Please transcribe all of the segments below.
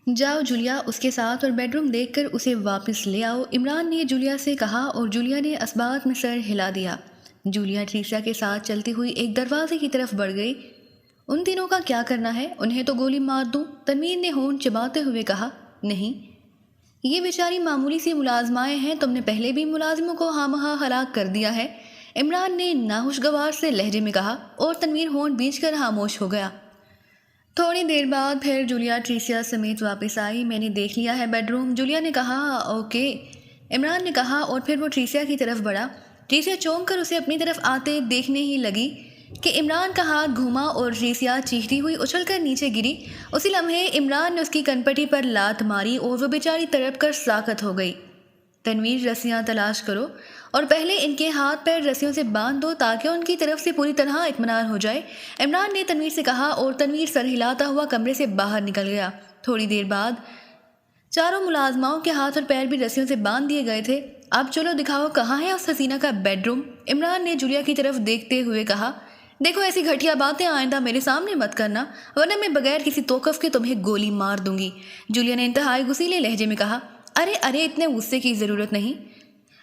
جاؤ جولیا اس کے ساتھ اور بیڈ روم دیکھ کر اسے واپس لے آؤ، عمران نے جولیا سے کہا اور جولیا نے اسبات میں سر ہلا دیا۔ جولیا ٹریسیا کے ساتھ چلتی ہوئی ایک دروازے کی طرف بڑھ گئی۔ ان تینوں کا کیا کرنا ہے؟ انہیں تو گولی مار دوں، تنویر نے ہونٹ چباتے ہوئے کہا۔ نہیں، یہ بیچاری معمولی سی ملازمائیں ہیں، تم نے پہلے بھی ملازموں کو ہاں مہاں ہلاک کر دیا ہے، عمران نے ناخوشگوار سے لہجے میں کہا اور تنویر ہونٹ بیچ کر خاموش ہو گیا۔ تھوڑی دیر بعد پھر جولیا ٹریسیا سمیت واپس آئی۔ میں نے دیکھ لیا ہے بیڈ روم، جولیا نے کہا۔ اوکے، عمران نے کہا اور پھر وہ ٹریسیا کی طرف بڑھا۔ ٹریسیا چونک کر اسے اپنی طرف آتے دیکھنے ہی لگی کہ عمران کا ہاتھ گھوما اور ٹریسیا چیختی ہوئی اچھل کر نیچے گری۔ اسی لمحے عمران نے اس کی کنپٹی پر لات ماری اور وہ بیچاری تڑپ کر ساکت ہو گئی۔ تنویر، رسیاں تلاش کرو اور پہلے ان کے ہاتھ پیر رسیوں سے باندھ دو تاکہ ان کی طرف سے پوری طرح اطمینان ہو جائے، عمران نے تنویر سے کہا اور تنویر سر ہلاتا ہوا کمرے سے باہر نکل گیا۔ تھوڑی دیر بعد چاروں ملازماؤں کے ہاتھ اور پیر بھی رسیوں سے باندھ دیے گئے تھے۔ اب چلو دکھاؤ کہاں ہے اس حسینہ کا بیڈ روم، عمران نے جولیا کی طرف دیکھتے ہوئے کہا۔ دیکھو ایسی گھٹیا باتیں آئندہ میرے سامنے مت کرنا ورنہ میں بغیر کسی توقف کے تمہیں گولی مار دوں گی، جولیا نے انتہائی غصیلے لہجے میں کہا۔ ارے اتنے غصے کی ضرورت نہیں،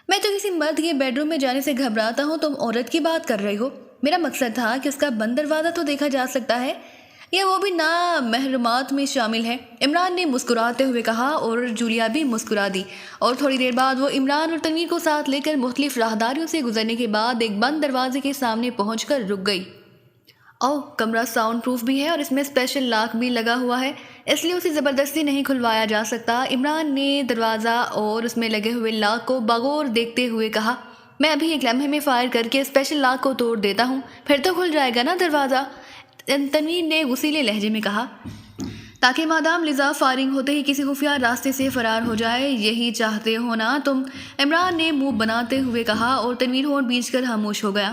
میں تو کسی مرد کے بیڈ روم میں جانے سے گھبراتا ہوں، تم عورت کی بات کر رہی ہو۔ میرا مقصد تھا کہ اس کا بند دروازہ تو دیکھا جا سکتا ہے، یا وہ بھی نامحرمات میں شامل ہے، عمران نے مسکراتے ہوئے کہا اور جولیا بھی مسکرا دی۔ اور تھوڑی دیر بعد وہ عمران اور تنویر کو ساتھ لے کر مختلف راہداریوں سے گزرنے کے بعد ایک بند دروازے کے سامنے پہنچ کر رک گئی۔ کمرہ ساؤنڈ پروف بھی ہے اور اس میں اسپیشل لاک بھی لگا ہوا ہے، اس لیے اسے زبردستی نہیں کھلوایا جا سکتا، عمران نے دروازہ اور اس میں لگے ہوئے لاک کو بغور دیکھتے ہوئے کہا۔ میں ابھی ایک لمحے میں فائر کر کے اسپیشل لاک کو توڑ دیتا ہوں، پھر تو کھل جائے گا نا دروازہ، تنویر نے غصیلے لہجے میں کہا، تاکہ مادام لزا فائرنگ ہوتے ہی کسی خفیہ راستے سے فرار ہو جائے، یہی چاہتے ہو نا تم، عمران نے منہ بناتے ہوئے کہا اور تنویر ہونٹ بیچ کر خاموش ہو گیا۔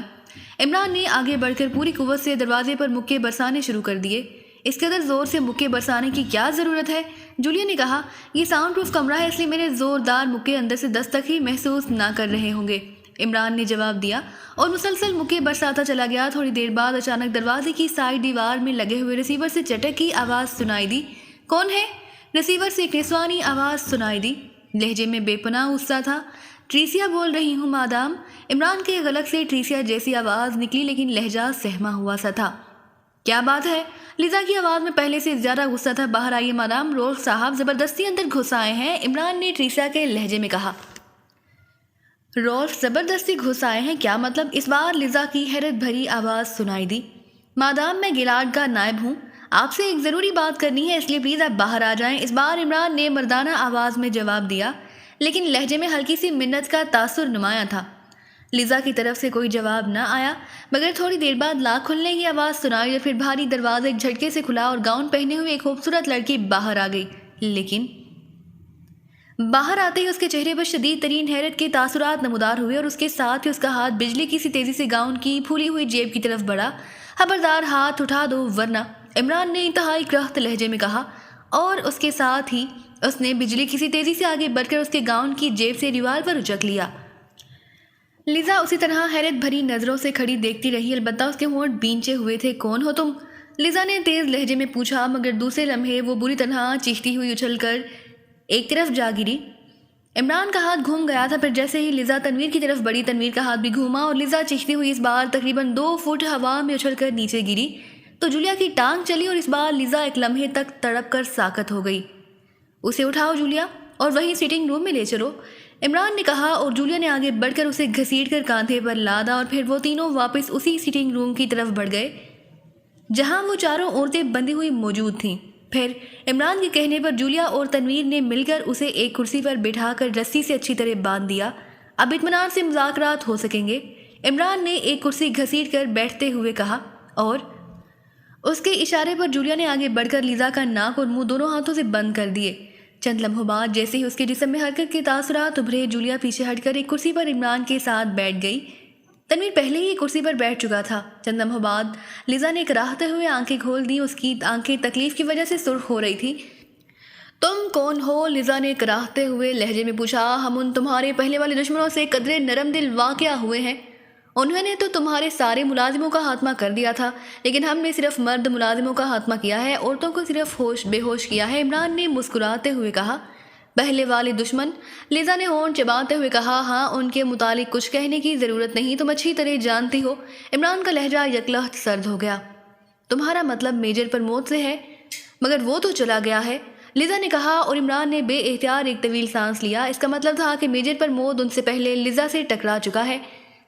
عمران نے آگے بڑھ کر پوری قوت سے دروازے پر مکے برسانے شروع کر دیے۔ اس قدر زور سے مکے برسانے کی کیا ضرورت ہے؟ جولیا نے کہا۔ یہ ساؤنڈ پروف کمرہ ہے، اس لیے میرے زوردار مکے اندر سے دستک ہی محسوس نہ کر رہے ہوں گے، عمران نے جواب دیا اور مسلسل مکے برساتا چلا گیا۔ تھوڑی دیر بعد اچانک دروازے کی سائڈ دیوار میں لگے ہوئے ریسیور سے چٹک کی آواز سنائی دی۔ کون ہے؟ ریسیور سے ایک نسوانی آواز سنائی دی، لہجے میں بے پناہ غصہ تھا۔ ٹریسیا بول رہی ہوں مادام، عمران کے غلط سے ٹریسیا جیسی آواز نکلی لیکن لہجہ سہما ہوا سا تھا۔ کیا بات ہے؟ لیزا کی آواز میں پہلے سے زیادہ غصہ تھا۔ باہر آئیے مادام، رولف صاحب زبردستی اندر گھس آئے ہیں، عمران نے ٹریسیا کے لہجے میں کہا۔ رولف زبردستی گھس آئے ہیں کیا مطلب؟ اس بار لیزا کی حیرت بھری آواز سنائی دی۔ مادام، میں گیلارڈ کا نائب ہوں، آپ سے ایک ضروری بات کرنی ہے، اس لیے پلیز آپ باہر آ جائیں، اس بار عمران نے مردانہ آواز میں جواب دیا لیکن لہجے میں ہلکی سی منت کا تاثر نمایاں تھا۔ لیزا کی طرف سے کوئی جواب نہ آیا مگر تھوڑی دیر بعد لاک کھلنے کی آواز سنائی اور پھر بھاری دروازہ ایک جھٹکے سے کھلا اور گاؤن پہنے ہوئے ایک خوبصورت لڑکی باہر آ گئی، لیکن باہر آتے ہی اس کے چہرے پر شدید ترین حیرت کے تاثرات نمودار ہوئے اور اس کے ساتھ ہی اس کا ہاتھ بجلی کی سی تیزی سے گاؤن کی پھولی ہوئی جیب کی طرف بڑھا۔ خبردار ہاتھ اٹھا دو ورنہ، عمران نے انتہائی کرخت لہجے میں کہا اور اس کے ساتھ ہی اس نے بجلی کسی تیزی سے آگے بڑھ کر اس کے گاؤن کی جیب سے ریوالور اچک لیا۔ لیزا اسی طرح حیرت بھری نظروں سے کھڑی دیکھتی رہی، البتہ اس کے ہونٹ بھینچے ہوئے تھے۔ کون ہو تم؟ لیزا نے تیز لہجے میں پوچھا مگر دوسرے لمحے وہ بری طرح چیختی ہوئی اچھل کر ایک طرف جا گری۔ عمران کا ہاتھ گھوم گیا تھا، پھر جیسے ہی لیزا تنویر کی طرف بڑھی، تنویر کا ہاتھ بھی گھوما اور لیزا چیختی ہوئی اس بار تقریباً 2 فٹ ہوا میں اچھل کر نیچے گری تو جولیا کی ٹانگ چلی اور اس بار لیزا ایک لمحے تک تڑپ کر ساکت ہو گئی۔ اسے اٹھاؤ جولیا اور وہیں سیٹنگ روم میں لے چلو، عمران نے کہا اور جولیا نے آگے بڑھ کر اسے گھسیٹ کر کاندھے پر لادا اور پھر وہ تینوں واپس اسی سیٹنگ روم کی طرف بڑھ گئے جہاں وہ چاروں عورتیں بندھی ہوئی موجود تھیں۔ پھر عمران کے کہنے پر جولیا اور تنویر نے مل کر اسے ایک کرسی پر بٹھا کر رسی سے اچھی طرح باندھ دیا۔ اب اطمینان سے مذاکرات ہو سکیں گے، عمران نے ایک کرسی گھسیٹ کر بیٹھتے ہوئے کہا اور اس کے اشارے پر جولیا نے آگے بڑھ کر لیزا کا ناک اور منہ دونوں ہاتھوں سے بند کر دیے۔ چند لمحوں بعد جیسے ہی اس کے جسم میں حرکت کے تاثرات ابھرے، جولیا پیچھے ہٹ کر ایک کرسی پر عمران کے ساتھ بیٹھ گئی۔ تنویر پہلے ہی ایک کرسی پر بیٹھ چکا تھا۔ چند لمحوں بعد لیزا نے کراہتے ہوئے آنکھیں کھول دیں، اس کی آنکھیں تکلیف کی وجہ سے سرخ ہو رہی تھی۔ تم کون ہو؟ لیزا نے کراہتے ہوئے لہجے میں پوچھا۔ ہم ان تمہارے پہلے والے دشمنوں سے قدرے نرم دل واقعہ ہوئے ہیں، انہوں نے تو تمہارے سارے ملازموں کا خاتمہ کر دیا تھا، لیکن ہم نے صرف مرد ملازموں کا خاتمہ کیا ہے، عورتوں کو صرف بے ہوش کیا ہے، عمران نے مسکراتے ہوئے کہا۔ پہلے والے دشمن، لیزا نے ہونٹ چباتے ہوئے کہا۔ ہاں، ان کے متعلق کچھ کہنے کی ضرورت نہیں، تم اچھی طرح جانتی ہو۔ عمران کا لہجہ یکلخت سرد ہو گیا۔ تمہارا مطلب میجر پرمود سے ہے؟ مگر وہ تو چلا گیا ہے، لیزا نے کہا، اور عمران نے بے اختیار ایک طویل سانس لیا۔ اس کا مطلب تھا کہ میجر پرمود ان سے پہلے لیزا سے ٹکرا چکا ہے،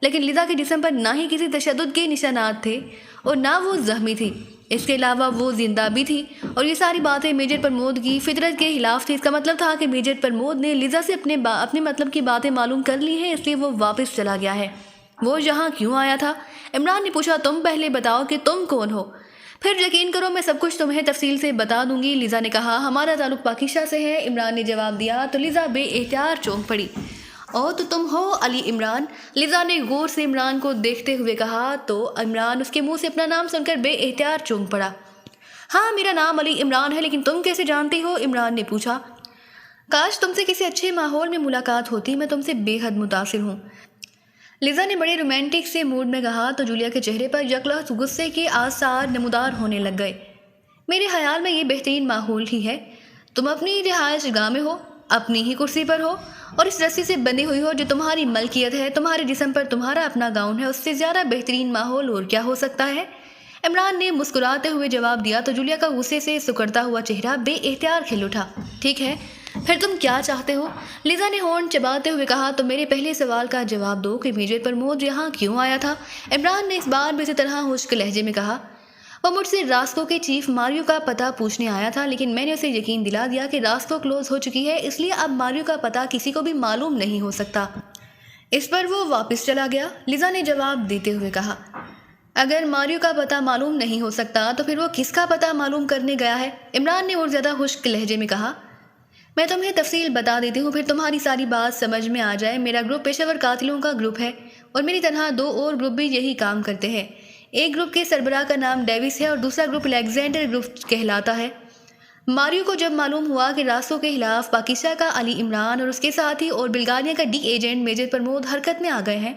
لیکن لیزا کے جسم پر نہ ہی کسی تشدد کے نشانات تھے اور نہ وہ زخمی تھی۔ اس کے علاوہ وہ زندہ بھی تھی، اور یہ ساری باتیں میجر پرمود کی فطرت کے خلاف تھی۔ اس کا مطلب تھا کہ میجر پرمود نے لیزا سے اپنے مطلب کی باتیں معلوم کر لی ہیں، اس لیے وہ واپس چلا گیا ہے۔ وہ یہاں کیوں آیا تھا؟ عمران نے پوچھا۔ تم پہلے بتاؤ کہ تم کون ہو، پھر یقین کرو میں سب کچھ تمہیں تفصیل سے بتا دوں گی، لیزا نے کہا۔ ہمارا تعلق پاکیزہ سے ہے، عمران نے جواب دیا۔ تو لیزا بے اختیار چونک پڑی۔ اور تو تم ہو علی عمران، لیزا نے غور سے عمران کو دیکھتے ہوئے کہا۔ تو عمران اس کے منہ سے اپنا نام سن کر بے اختیار چونک پڑا۔ ہاں، میرا نام علی عمران ہے، لیکن تم کیسے جانتی ہو؟ عمران نے پوچھا۔ کاش تم سے کسی اچھے ماحول میں ملاقات ہوتی، میں تم سے بے حد متاثر ہوں، لیزا نے بڑے رومانٹک سے موڈ میں کہا۔ تو جولیا کے چہرے پر یکلخت غصے کے آثار نمودار ہونے لگ گئے۔ میرے خیال میں یہ بہترین ماحول ہی ہے۔ تم اپنی رہائش گاہ میں ہو، اپنی ہی کرسی پر ہو، اور اس رسی سے بندھی ہوئی ہو جو تمہاری ملکیت ہے، تمہارے جسم پر تمہارا اپنا گاؤن ہے۔ اس سے زیادہ بہترین ماحول اور کیا ہو سکتا ہے؟ عمران نے مسکراتے ہوئے جواب دیا۔ تو جولیا کا غصے سے سکڑتا ہوا چہرہ بے اختیار کھل اٹھا۔ ٹھیک ہے، پھر تم کیا چاہتے ہو؟ لیزا نے ہونٹ چباتے ہوئے کہا۔ تو میرے پہلے سوال کا جواب دو کہ میجر پرمود یہاں کیوں آیا تھا؟ عمران نے اس بار بھی اسی طرح خشک لہجے میں کہا۔ وہ مجھ سے راسکو کے چیف ماریو کا پتہ پوچھنے آیا تھا، لیکن میں نے اسے یقین دلا دیا کہ راسکو کلوز ہو چکی ہے، اس لیے اب ماریو کا پتہ کسی کو بھی معلوم نہیں ہو سکتا۔ اس پر وہ واپس چلا گیا، لیزا نے جواب دیتے ہوئے کہا۔ اگر ماریو کا پتہ معلوم نہیں ہو سکتا تو پھر وہ کس کا پتہ معلوم کرنے گیا ہے؟ عمران نے اور زیادہ خشک لہجے میں کہا۔ میں تمہیں تفصیل بتا دیتی ہوں، پھر تمہاری ساری بات سمجھ میں آ جائے۔ میرا گروپ پیشہ ور قاتلوں کا گروپ ہے، اور میری طرح دو اور گروپ بھی یہی کام کرتے ہیں۔ ایک گروپ کے سربراہ کا نام ڈیوس ہے اور دوسرا گروپ الیگزینڈر گروپ کہلاتا ہے۔ ماریو کو جب معلوم ہوا کہ راسکو کے خلاف پاکیزہ کا علی عمران اور اس کے ساتھی اور بلغاریہ کا ڈی ایجنٹ میجر پرمود حرکت میں آ گئے ہیں،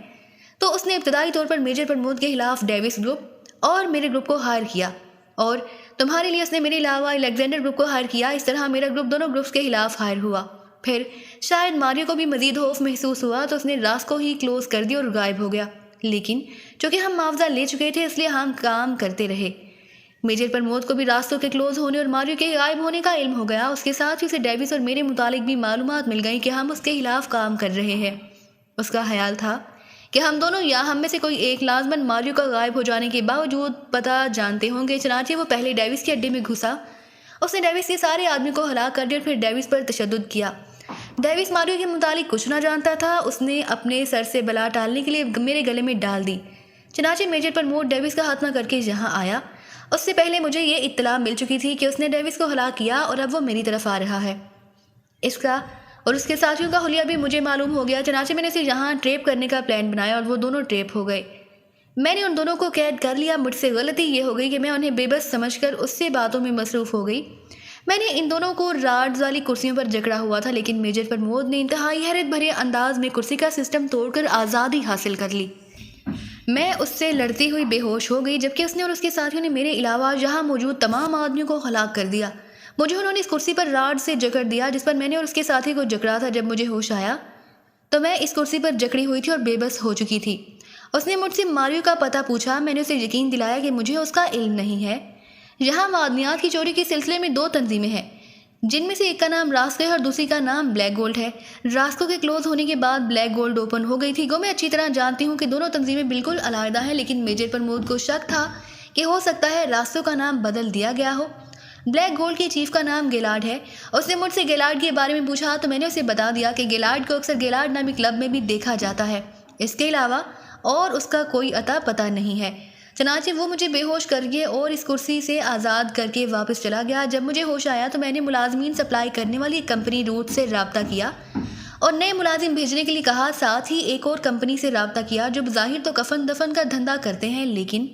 تو اس نے ابتدائی طور پر میجر پرمود کے خلاف ڈیوس گروپ اور میرے گروپ کو ہائر کیا، اور تمہارے لیے اس نے میرے علاوہ الیگزینڈر گروپ کو ہائر کیا۔ اس طرح میرا گروپ دونوں گروپس کے خلاف ہائر ہوا۔ پھر شاید ماریو کو بھی مزید خوف محسوس ہوا تو اس نے راسکو ہی کلوز کر دی اور غائب ہو گیا، لیکن چونکہ ہم معاوضہ لے چکے تھے اس لیے ہم کام کرتے رہے۔ میجر پرمود کو بھی راسکو کے کلوز ہونے اور ماریو کے غائب ہونے کا علم ہو گیا۔ اس کے ساتھ ہی اسے ڈیوس اور میرے متعلق بھی معلومات مل گئیں کہ ہم اس کے خلاف کام کر رہے ہیں۔ اس کا خیال تھا کہ ہم دونوں یا ہم میں سے کوئی ایک لازماً ماریو کا غائب ہو جانے کے باوجود پتہ جانتے ہوں گے۔ چنانچہ وہ پہلے ڈیوس کے اڈے میں گھسا، اس نے ڈیوس کے سارے آدمی کو ہلاک کر دیا اور پھر ڈیوس پر تشدد کیا۔ ڈیوس ماریو کے متعلق کچھ نہ جانتا تھا، اس نے اپنے سر سے بلا ٹالنے کے لیے میرے گلے میں ڈال دی۔ چنانچہ میجر پرمود ڈیوس کا خاتمہ کر کے یہاں آیا۔ اس سے پہلے مجھے یہ اطلاع مل چکی تھی کہ اس نے ڈیوس کو ہلاک کیا اور اب وہ میری طرف آ رہا ہے۔ اس کا اور اس کے ساتھیوں کا حلیہ بھی مجھے معلوم ہو گیا، چنانچہ میں نے اسے یہاں ٹریپ کرنے کا پلان بنایا اور وہ دونوں ٹریپ ہو گئے۔ میں نے ان دونوں کو قید کر لیا۔ مجھ سے غلطی یہ ہو گئی کہ میں انہیں بے بس سمجھ کر اس سے باتوں میں مصروف ہو گئی۔ میں نے ان دونوں کو راڈز والی کرسیوں پر جکڑا ہوا تھا، لیکن میجر پرمود نے انتہائی حیرت بھرے انداز میں کرسی کا سسٹم توڑ کر آزادی حاصل کر لی۔ میں اس سے لڑتی ہوئی بے ہوش ہو گئی، جبکہ اس نے اور اس کے ساتھیوں نے میرے علاوہ یہاں موجود تمام آدمیوں کو ہلاک کر دیا۔ مجھے انہوں نے اس کرسی پر راڈ سے جکڑ دیا جس پر میں نے اور اس کے ساتھی کو جکڑا تھا۔ جب مجھے ہوش آیا تو میں اس کرسی پر جکڑی ہوئی تھی اور بے بس ہو چکی تھی۔ اس نے مجھ سے ماریو کا پتہ پوچھا۔ میں نے اسے یقین دلایا کہ مجھے اس کا علم نہیں ہے۔ یہاں معدنیات کی چوری کے سلسلے میں 2 تنظیمیں ہیں، جن میں سے ایک کا نام راسکو ہے اور دوسری کا نام بلیک گولڈ ہے۔ راسکو کے کلوز ہونے کے بعد بلیک گولڈ اوپن ہو گئی تھی۔ میں اچھی طرح جانتی ہوں کہ دونوں تنظیمیں بالکل علیحدہ ہیں، لیکن میجر پرمود کو شک تھا کہ ہو سکتا ہے راسکو کا نام بدل دیا گیا ہو۔ بلیک گولڈ کے چیف کا نام گیلارڈ ہے۔ اس نے مجھ سے گیلارڈ کے بارے میں پوچھا تو میں نے اسے بتا دیا کہ گیلارڈ کو اکثر گیلارڈ نامی کلب میں بھی دیکھا جاتا ہے۔ اس کے علاوہ اور اس کا کوئی عطا پتہ نہیں ہے۔ چنانچہ وہ مجھے بے ہوش کر کے اور اس کرسی سے آزاد کر کے واپس چلا گیا۔ جب مجھے ہوش آیا تو میں نے ملازمین سپلائی کرنے والی کمپنی روٹ سے رابطہ کیا اور نئے ملازم بھیجنے کے لیے کہا۔ ساتھ ہی ایک اور کمپنی سے رابطہ کیا جو بظاہر تو کفن دفن کا دھندا کرتے ہیں، لیکن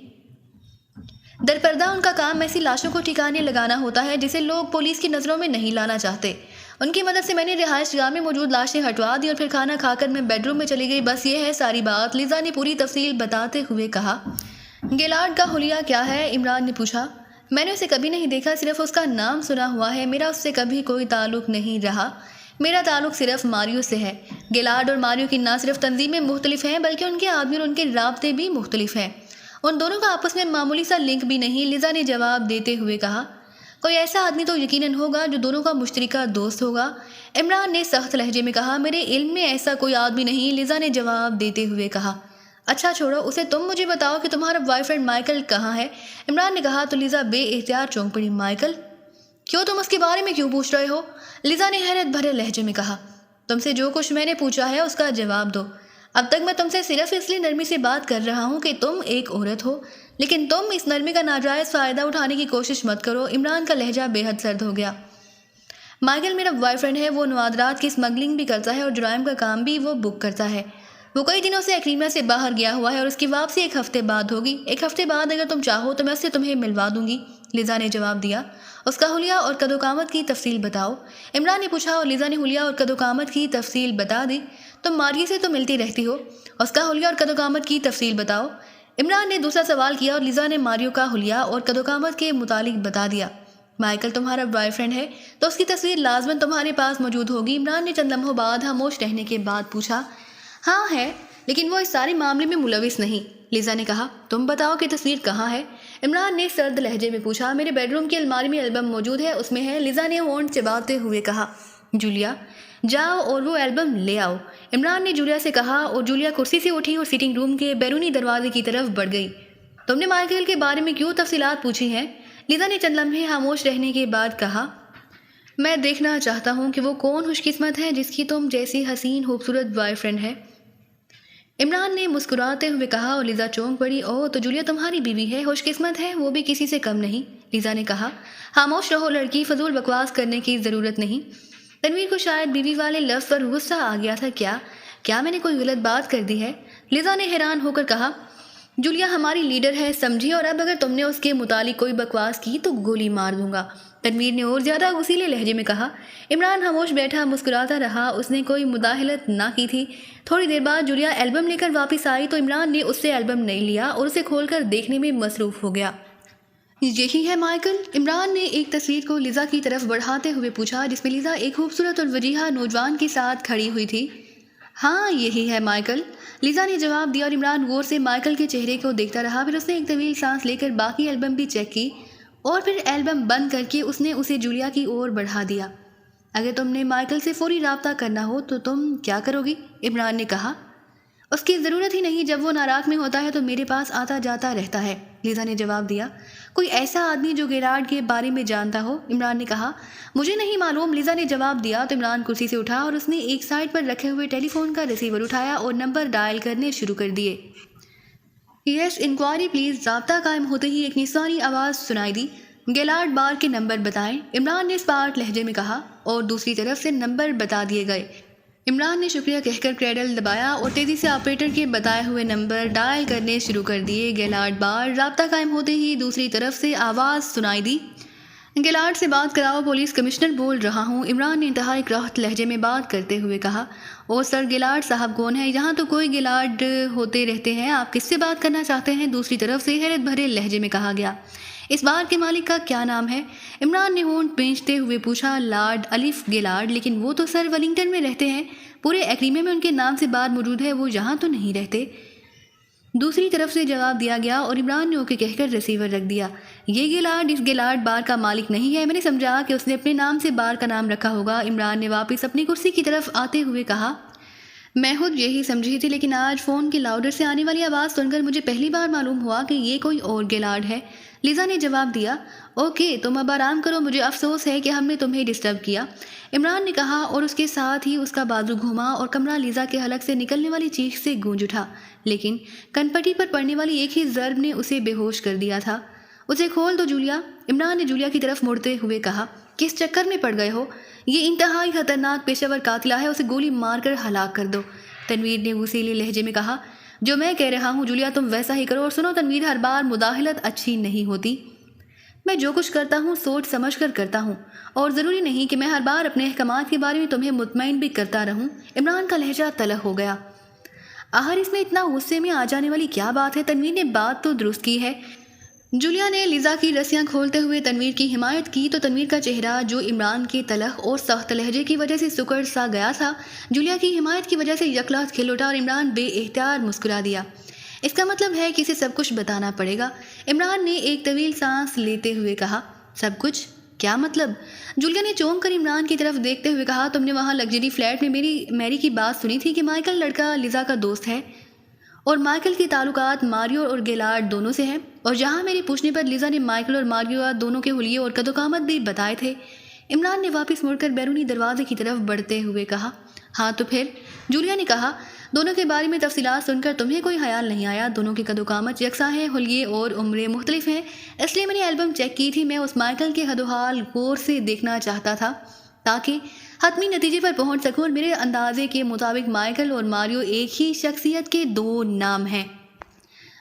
درپردہ ان کا کام ایسی لاشوں کو ٹھکانے لگانا ہوتا ہے جسے لوگ پولیس کی نظروں میں نہیں لانا چاہتے۔ ان کی مدد سے میں نے رہائش گاہ میں موجود لاشیں ہٹوا دی اور پھر کھانا کھا کر میں بیڈ روم میں چلی گئی، بس یہ ہے ساری بات، لیزا نے پوری تفصیل بتاتے ہوئے کہا۔ گیلارڈ کا حلیہ کیا ہے؟ عمران نے پوچھا۔ میں نے اسے کبھی نہیں دیکھا، صرف اس کا نام سنا ہوا ہے، میرا اس سے کبھی کوئی تعلق نہیں رہا، میرا تعلق صرف ماریو سے ہے۔ گیلارڈ اور ماریو کی نہ صرف تنظیمیں مختلف ہیں بلکہ ان کے آدمی اور ان کے رابطے بھی مختلف ہیں، ان دونوں کا آپس میں معمولی سا لنک بھی نہیں، لیزا نے جواب دیتے ہوئے کہا۔ کوئی ایسا آدمی تو یقیناً ہوگا جو دونوں کا مشترکہ دوست ہوگا، عمران نے سخت لہجے میں کہا۔ میرے علم میں ایسا کوئی آدمی نہیں، لیزا نے جواب دیتے ہوئے کہا۔ اچھا چھوڑو اسے، تم مجھے بتاؤ کہ تمہارا بوائے فرینڈ مائیکل کہاں ہے؟ عمران نے کہا تو لیزا بے اختیار چونک پڑی۔ مائیکل؟ کیوں، تم اس کے بارے میں کیوں پوچھ رہے ہو؟ لیزا نے حیرت بھرے لہجے میں کہا۔ تم سے جو کچھ میں نے پوچھا ہے اس کا جواب دو۔ اب تک میں تم سے صرف اس لیے نرمی سے بات کر رہا ہوں کہ تم ایک عورت ہو، لیکن تم اس نرمی کا ناجائز فائدہ اٹھانے کی کوشش مت کرو۔ عمران کا لہجہ بے حد سرد ہو گیا۔ مائیکل میرا بوائے فرینڈ ہے، وہ نوادرات کی اسمگلنگ بھی کرتا ہے اور جرائم کا کام بھی وہ بک کرتا ہے۔ وہ کئی دنوں سے ایکریمیا سے باہر گیا ہوا ہے اور اس کی واپسی ایک ہفتے بعد ہوگی۔ ایک ہفتے بعد اگر تم چاہو تو میں اس سے تمہیں ملوا دوں گی، لیزا نے جواب دیا۔ اس کا حلیہ اور قد و قامت کی تفصیل بتاؤ، عمران نے پوچھا، اور لیزا نے حلیہ اور قد و قامت کی تفصیل بتا دی۔ تم ماریو سے تو ملتی رہتی ہو، اس کا حلیہ اور قد و قامت کی تفصیل بتاؤ، عمران نے دوسرا سوال کیا اور لیزا نے ماریو کا حلیہ اور قد و قامت کے متعلق بتا دیا۔ مائیکل تمہارا بوائے فرینڈ ہے تو اس کی تصویر لازماً تمہارے پاس موجود ہوگی، عمران نے چند لمحوں بعد خاموش رہنے کے بعد پوچھا۔ ہاں ہے، لیکن وہ اس سارے معاملے میں ملوث نہیں، لیزا نے کہا۔ تم بتاؤ کہ تصویر کہاں ہے؟ عمران نے سرد لہجے میں پوچھا۔ میرے بیڈ روم کی الماری میں البم موجود ہے، اس میں ہے، لیزا نے ہونٹ چباتے ہوئے کہا۔ جولیا، جاؤ اور وہ البم لے آؤ، عمران نے جولیا سے کہا، اور جولیا کرسی سے اٹھی اور سیٹنگ روم کے بیرونی دروازے کی طرف بڑھ گئی۔ تم نے مائیکل کے بارے میں کیوں تفصیلات پوچھی ہیں؟ لیزا نے چند لمحے خاموش رہنے کے بعد کہا۔ میں دیکھنا چاہتا ہوں کہ وہ کون خوش قسمت ہے جس کی تم جیسی حسین خوبصورت بوائے فرینڈ ہے، عمران نے مسکراتے ہوئے کہا، اور لیزا چونک پڑی۔ اوہ، تو جولیا تمہاری بیوی ہے، خوش قسمت ہے، وہ بھی کسی سے کم نہیں، لیزا نے کہا۔ خاموش رہو لڑکی، فضول بکواس کرنے کی ضرورت نہیں۔ تنویر کو شاید بیوی والے لفظ پر غصہ آ گیا تھا۔ کیا میں نے کوئی غلط بات کر دی ہے؟ لیزا نے حیران ہو کر کہا۔ جولیا ہماری لیڈر ہے، سمجھی، اور اب اگر تم نے اس کے متعلق کوئی بکواس کی تو گولی مار دوں گا، تنویر نے اور زیادہ غصیلے لہجے میں کہا۔ عمران خاموش بیٹھا مسکراتا رہا، اس نے کوئی مداخلت نہ کی تھی۔ تھوڑی دیر بعد جولیا البم لے کر واپس آئی تو عمران نے اس سے البم نہیں لیا اور اسے کھول کر دیکھنے میں مصروف ہو گیا۔ یہی ہے مائیکل؟ عمران نے ایک تصویر کو لیزا کی طرف بڑھاتے ہوئے پوچھا، جس میں لیزا ایک خوبصورت اور وجیہہ نوجوان کے ساتھ کھڑی ہوئی تھی۔ ہاں یہی ہے مائیکل، لیزا نے جواب دیا، اور عمران غور سے مائیکل کے چہرے کو دیکھتا رہا۔ پھر اس نے ایک طویل سانس لے کر باقی البم بھی چیک کی اور پھر البم بند کر کے اس نے اسے جولیا کی اور بڑھا دیا۔ اگر تم نے مائیکل سے فوری رابطہ کرنا ہو تو تم کیا کرو گی؟ عمران نے کہا۔ اس کی ضرورت ہی نہیں، جب وہ ناراک میں ہوتا ہے تو میرے پاس آتا جاتا رہتا ہے، لیزا نے جواب دیا۔ کوئی ایسا آدمی جو گیلارڈ کے بارے میں جانتا ہو؟ عمران نے کہا۔ مجھے نہیں معلوم، لیزا نے جواب دیا تو عمران کرسی سے اٹھا اور اس نے ایک سائڈ پر رکھے ہوئے ٹیلی فون کا ریسیور اٹھایا اور نمبر ڈائل کرنے شروع کر دیے۔ یس انکوائری پلیز، رابطہ قائم ہوتے ہی ایک نسوانی آواز سنائی دی۔ گیلارڈ بار کے نمبر بتائیں، عمران نے اسپارٹ لہجے میں کہا، اور دوسری طرف سے نمبر بتا دیے گئے۔ عمران نے شکریہ کہہ کر کریڈل دبایا اور تیزی سے آپریٹر کے بتائے ہوئے نمبر ڈائل کرنے شروع کر دیے۔ گیلارڈ بار، رابطہ قائم ہوتے ہی دوسری طرف سے آواز سنائی دی۔ گیلارڈ سے بات کراؤ، پولیس کمشنر بول رہا ہوں، عمران نے انتہائی کراہت لہجے میں بات کرتے ہوئے کہا۔ اور سر گیلارڈ صاحب کون ہے؟ یہاں تو کوئی گیلارڈ ہوتے رہتے ہیں، آپ کس سے بات کرنا چاہتے ہیں؟ دوسری طرف سے حیرت بھرے لہجے میں کہا گیا۔ اس بار کے مالک کا کیا نام ہے؟ عمران نے ہونٹ بھینچتے ہوئے پوچھا۔ لارڈ الف گیلارڈ، لیکن وہ تو سر ولنگٹن میں رہتے ہیں، پورے ایکریمیا میں ان کے نام سے بار موجود ہے، وہ یہاں تو نہیں رہتے، دوسری طرف سے جواب دیا گیا، اور عمران نے اوکے کہہ کر ریسیور رکھ دیا۔ یہ گیلارڈ اس گیلارڈ بار کا مالک نہیں ہے، میں نے سمجھا کہ اس نے اپنے نام سے بار کا نام رکھا ہوگا، عمران نے واپس اپنی کرسی کی طرف آتے ہوئے کہا۔ میں خود یہی سمجھی تھی، لیکن آج فون کے لاؤڈر سے آنے والی آواز سن کر مجھے پہلی بار معلوم ہوا کہ یہ کوئی اور گیلارڈ ہے، لیزا نے جواب دیا۔ اوکے، تم اب آرام کرو، مجھے افسوس ہے کہ ہم نے تمہیں ڈسٹرب کیا، عمران نے کہا، اور اس کے ساتھ ہی اس کا بازو گھوما اور کمرہ لیزا کے حلق سے نکلنے والی چیخ سے گونج اٹھا، لیکن کنپٹی پر پڑنے والی ایک ہی ضرب نے اسے بے ہوش کر دیا تھا۔ اسے کھول دو جولیا، عمران نے جولیا کی طرف مڑتے ہوئے کہا۔ کس چکر میں پڑ گئے ہو؟ یہ انتہائی خطرناک پیشہ ور قاتلہ ہے، اسے گولی مار کر ہلاک کر دو، تنویر نے غصیلے لہجے میں کہا۔ جو میں کہہ رہا ہوں جولیا تم ویسا ہی کرو، اور سنو تنویر، ہر بار مداخلت اچھی نہیں ہوتی، میں جو کچھ کرتا ہوں سوچ سمجھ کر کرتا ہوں، اور ضروری نہیں کہ میں ہر بار اپنے احکامات کے بارے میں تمہیں مطمئن بھی کرتا رہوں۔ عمران کا لہجہ تلخ ہو گیا۔ آخر اس میں اتنا غصے میں آ جانے والی کیا بات ہے؟ تنویر نے بات تو درست کی ہے۔ جولیا نے لیزا کی رسیاں کھولتے ہوئے تنویر کی حمایت کی تو تنویر کا چہرہ، جو عمران کے تلخ اور سخت لہجے کی وجہ سے سکڑ سا گیا تھا، جولیا کی حمایت کی وجہ سے یکلہت کھل اٹھا اور عمران بے اختیار مسکرا دیا۔ اس کا مطلب ہے کہ اسے سب کچھ بتانا پڑے گا، عمران نے ایک طویل سانس لیتے ہوئے کہا۔ سب کچھ؟ کیا مطلب؟ جولیا نے چونک کر عمران کی طرف دیکھتے ہوئے کہا، تم نے وہاں لگژری فلیٹ میں میری کی بات سنی تھی کہ مائیکل لڑکا لیزا کا دوست ہے اور مائیکل کے تعلقات ماریو اور گیلارڈ دونوں سے ہیں، اور جہاں میرے پوچھنے پر لیزا نے مائیکل اور ماریو دونوں کے حلیے اور قدوقامت بھی بتائے تھے۔ عمران نے واپس مڑ کر بیرونی دروازے کی طرف بڑھتے ہوئے کہا۔ ہاں تو پھر؟ جولیا نے کہا، دونوں کے بارے میں تفصیلات سن کر تمہیں کوئی خیال نہیں آیا؟ دونوں کے قدوقامت یکساں ہیں، حلیے اور عمریں مختلف ہیں، اس لیے میں نے البم چیک کی تھی۔ میں اس مائیکل کے حد و حال غور سے دیکھنا چاہتا تھا تاکہ حتمی نتیجے پر پہنچ سکوں، اور میرے اندازے کے مطابق مائیکل اور ماریو ایک ہی شخصیت کے دو نام ہیں۔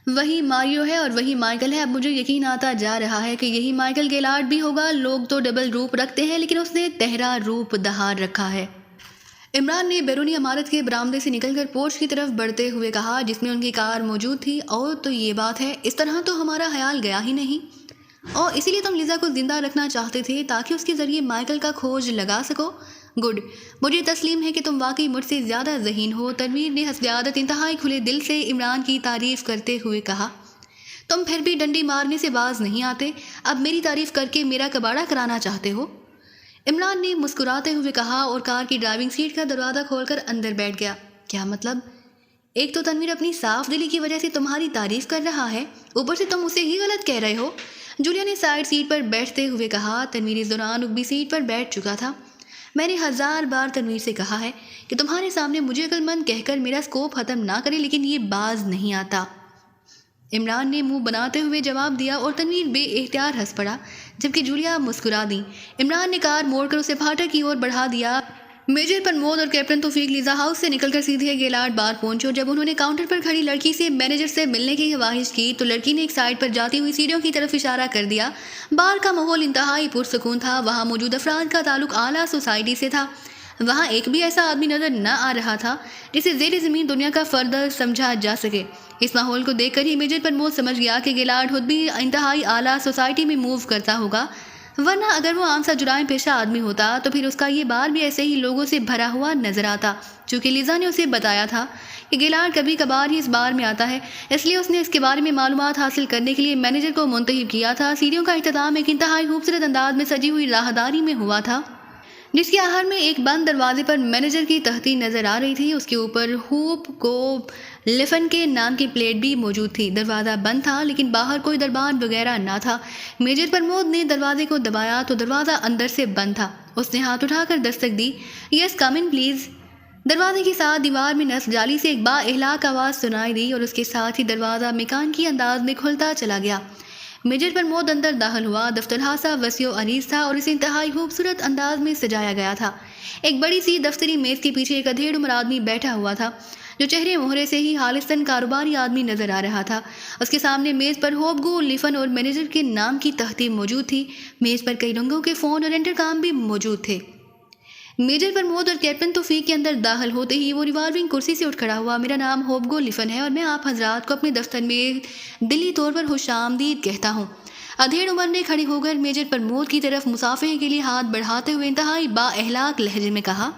وہی ماریو ہے اور وہی مائیکل ہے۔ اب مجھے یقین آتا جا رہا ہے کہ یہی مائیکل گیلارڈ بھی ہوگا۔ لوگ تو ڈبل روپ رکھتے ہیں، لیکن اس نے تہرا روپ دہار رکھا ہے۔ عمران نے بیرونی عمارت کے برآمدے سے نکل کر پورچ کی طرف بڑھتے ہوئے کہا، جس میں ان کی کار موجود تھی۔ اور تو یہ بات ہے، اس طرح تو ہمارا خیال گیا ہی نہیں، اور اسی لیے تم لیزا کو زندہ رکھنا چاہتے تھے تاکہ اس کے ذریعے مائیکل کا کھوج لگا سکو۔ گڈ، مجھے تسلیم ہے کہ تم واقعی مجھ سے زیادہ ذہین ہو۔ تنویر نے حسب عادت انتہائی کھلے دل سے عمران کی تعریف کرتے ہوئے کہا۔ تم پھر بھی ڈنڈی مارنے سے باز نہیں آتے، اب میری تعریف کر کے میرا کباڑہ کرانا چاہتے ہو؟ عمران نے مسکراتے ہوئے کہا اور کار کی ڈرائیونگ سیٹ کا دروازہ کھول کر اندر بیٹھ گیا۔ کیا مطلب؟ ایک تو تنویر اپنی صاف دلی کی وجہ سے تمہاری تعریف کر رہا ہے، اوپر سے تم اسے ہی غلط کہہ رہے ہو۔ جولیا نے سائڈ سیٹ پر بیٹھتے ہوئے کہا۔ تنویر اس دوران رکبی سیٹ پر بیٹھ چکا تھا۔ میں نے 1000 بار تنویر سے کہا ہے کہ تمہارے سامنے مجھے عقل مند کہہ کر میرا سکوپ ختم نہ کرے، لیکن یہ باز نہیں آتا۔ عمران نے منہ بناتے ہوئے جواب دیا اور تنویر بے اختیار ہنس پڑا، جبکہ جولیا مسکرا دی۔ عمران نے کار موڑ کر اسے پھاٹک کی اور بڑھا دیا۔ میجر پرمود اور کیپٹن توفیق لیزا ہاؤس سے نکل کر سیدھے گیلارڈ بار پہنچے، اور جب انہوں نے کاؤنٹر پر کھڑی لڑکی سے مینیجر سے ملنے کی خواہش کی تو لڑکی نے ایک سائڈ پر جاتی ہوئی سیڑھیوں کی طرف اشارہ کر دیا۔ بار کا ماحول انتہائی پرسکون تھا، وہاں موجود افراد کا تعلق اعلیٰ سوسائٹی سے تھا۔ وہاں ایک بھی ایسا آدمی نظر نہ آ رہا تھا جسے زیر زمین دنیا کا فرد سمجھا جا سکے۔ اس ماحول کو دیکھ کر ہی میجر پرمود سمجھ گیا کہ گیلارڈ خود بھی انتہائی اعلیٰ سوسائٹی میں موو کرتا ہوگا، ورنہ اگر وہ عام سا جرائم پیشہ آدمی ہوتا تو پھر اس کا یہ بار بھی ایسے ہی لوگوں سے بھرا ہوا نظر آتا۔ چونکہ لیزا نے اسے بتایا تھا کہ گیلارڈ کبھی کبھار ہی اس بار میں آتا ہے، اس لیے اس نے اس کے بارے میں معلومات حاصل کرنے کے لیے مینیجر کو منتخب کیا تھا۔ سیڑھیوں کا اختتام ایک انتہائی خوبصورت انداز میں سجی ہوئی راہداری میں ہوا تھا، جس کے آخر میں ایک بند دروازے پر مینیجر کی تختی نظر آ رہی تھی۔ اس کے اوپر ہوپ کو لفن کے نام کی پلیٹ بھی موجود تھی۔ دروازہ بند تھا، لیکن باہر کوئی دربان وغیرہ نہ تھا۔ میجر پرمود نے دروازے کو دبایا تو دروازہ اندر سے بند تھا۔ اس نے ہاتھ اٹھا کر دستک دی۔ یس کم ان پلیز۔ دروازے کے ساتھ دیوار میں نصب جالی سے ایک با اخلاق آواز سنائی دی اور اس کے ساتھ ہی دروازہ میکانیکی انداز میں کھلتا چلا گیا۔ میجر پرمود اندر داخل ہوا۔ دفتر خاصا وسیع و عریض تھا اور اسے انتہائی خوبصورت انداز میں سجایا گیا تھا۔ ایک بڑی سی دفتری میز کے پیچھے ایک ادھیڑ عمر آدمی بیٹھا ہوا تھا، جو چہرے مہرے سے ہی خالصاً کاروباری آدمی نظر آ رہا تھا۔ اس کے سامنے میز پر ہوپگو لفن اور مینیجر کے نام کی تختی موجود تھی۔ میز پر کئی رنگوں کے فون اور انٹرکام بھی موجود تھے۔ میجر پرمود اور کیپٹن توفیق کے اندر داخل ہوتے ہی وہ ریوالونگ کرسی سے اٹھ کھڑا ہوا۔ میرا نام ہوپگو لفن ہے اور میں آپ حضرات کو اپنے دفتر میں دلی طور پر خوش آمدید کہتا ہوں۔ ادھیڑ عمر نے کھڑی ہو کر میجر پرمود کی طرف مصافحے کے لیے ہاتھ بڑھاتے ہوئے انتہائی با اخلاق لہجے میں کہا۔